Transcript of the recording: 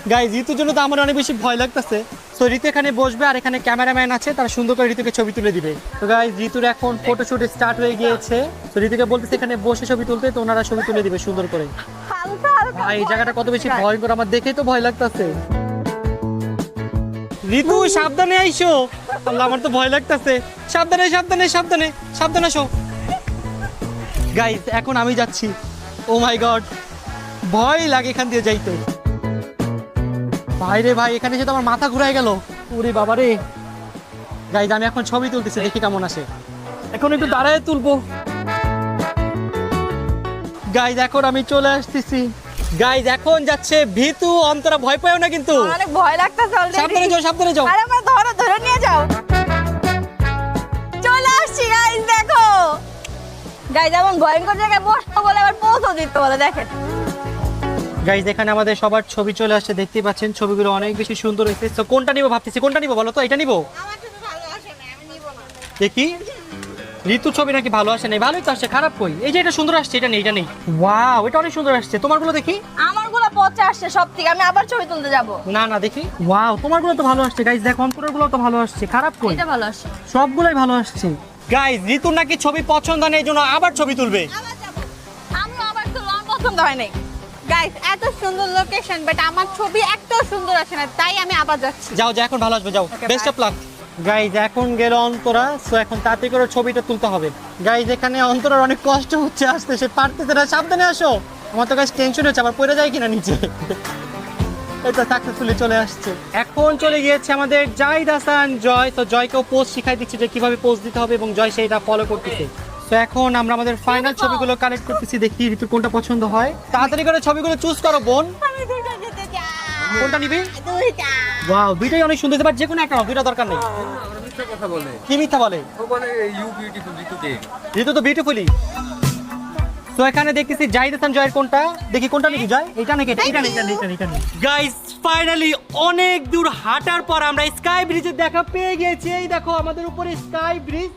Guys ঋতুর জন্য তো আমার অনেক বেশি ভয় লাগতেছে। তো ঋতু এখানে বসবে আর এখানে ক্যামেরাম্যান আছে, তারা সুন্দর করে ঋতুকে ছবি তুলে দিবে। তো গাইজ ঋতুর এখন ফটোশুট স্টার্ট হয়ে গিয়েছে। তো ঋতুকে বলতেছে এখানে বসে ছবি তুলতে, তো ওনারা ছবি তুলে দিবে সুন্দর করে। ভাই এই জায়গাটা কত বেশি ভয়ঙ্কর, আমার দেখেই তো ভয় লাগতেছে। ঋতু সাবধানে আইসো, আল্লাহ আমার তো ভয় লাগতেছে। সাবধানে সাবধানে সাবধানে সাবধানে আসো। গাইজ এখন আমি যাচ্ছি। ও মাই গড, ভয় লাগে এখান দিয়ে যাইতে। ভাই রে ভাই, এখানে এসে তো আমার মাথা ঘুরাই গেল। ওরে বাবা রে। গাইজ আমি এখন ছবি তুলতেছি, দেখি কেমন আসে। এখন একটু দাঁড়ায় তুলবো। গাইজ এখন আমি চলে আসতেছি। গাইজ এখন যাচ্ছে ভীতু, অন্তরা ভয় পাও না কিন্তু। অনেক ভয় লাগতেছে অলরেডি। সাবধানে যাও সাবধানে যাও। আরে আমার ধরো, ধরে নিয়ে যাও। চলে আসছি গাইজ, দেখো। গাইজ এমন ভয়ঙ্কর জায়গায় বসবো বলে আবার পৌঁছে দিতে বলে, দেখেন। গাইজ এখানে আমাদের সবার ছবি চলে আসছে, দেখতেই পাচ্ছেন। ছবিগুলো অনেক বেশি সুন্দর হয়েছে। তো কোনটা নিবো ভাবতেছি, কোনটা নিবো বলো তো? এটা নিবো? আমার ছবি ভালো আসে না, আমি নিব না। দেখি ঋতু ছবি নাকি ভালো আসে নাই? ভালোই তো আসছে, খারাপ কই? এই যে এটা সুন্দর আসছে, এটা নেই, এটা নেই। ওয়াও, এটা অনেক সুন্দর আসছে। তোমারগুলো দেখি। আমারগুলো পচে আসছে সব থেকে, আমি আবার ছবি তুলতে যাব। না না দেখি। ওয়াও, তোমারগুলো তো ভালো আসছে। গাইজ দেখো অন্তরেরগুলো তো ভালো আসছে, খারাপ কই? এটা ভালো আসছে। সবগুলোই ভালো আসছে। গাইজ ঋতুর নাকি ছবি পছন্দ নেই, এই জন্য আবার ছবি তুলবে। আবার যাব। আমি আবার তুললাম, আমার পছন্দ হয় নাই। গাইস এত সুন্দর লোকেশন, বাট আমার ছবি একটাও সুন্দর আসে না, তাই আমি আবার যাচ্ছি। যাও যাও, এখন ভালো আসবে, যাও। Okay, best bye. Of luck. Guys এখন গেল অন্তরা, সো এখন তাড়াতাড়ি করে ছবিটা তুলতে হবে। গাইজ এখানে অন্তরার অনেক কষ্ট হচ্ছে আসতে, সে পারতেছে না। সাবধানে আসো। আমার তো গাইজ টেনশন হচ্ছে, আবার পড়ে যায় কিনা নিচে। এই তো সাকসেসফুলি চলে আসছে। এখন চলে গিয়েছে আমাদের জাহিদ হাসান জয়। তো জয়কেও পোজ শিখাই দিচ্ছে যে কিভাবে পোজ দিতে হবে, এবং জয় সেইটা ফলো করতেছে। তো এখন আমরা আমাদের ফাইনাল ছবিগুলো কালেক্ট করতেছি, দেখি ঋতুর কোনটা পছন্দ হয়। তাড়াতাড়ি করে ছবিগুলো চুজ করো বোন। আমি দুইটা যেতে চাই। কোনটা নিবি? দুইটা। ওয়াও, দুইটাই অনেক সুন্দর, বাট যে কোনো একটা নাও, দুইটা দরকার নেই। মিথ্যা কথা বলে। কি মিথ্যা বলে? ও বলে ইউ বিউটিফুল ঋতুকে। ঋতু তো বিউটিফুলি। তো এখানে দেখতেছি জাহিদ হাসান জয়ের কোনটা, দেখি কোনটা নাকি জয়, এটা নাকি এটা? এটা নেই, এটা নেই, এটা নেই, এটা নেই। গাইস ফাইনালি অনেক দূর হাঁটার পর আমরা স্কাই ব্রিজের দেখা পেয়ে গেছি। এই দেখো আমাদের উপরে স্কাই ব্রিজ।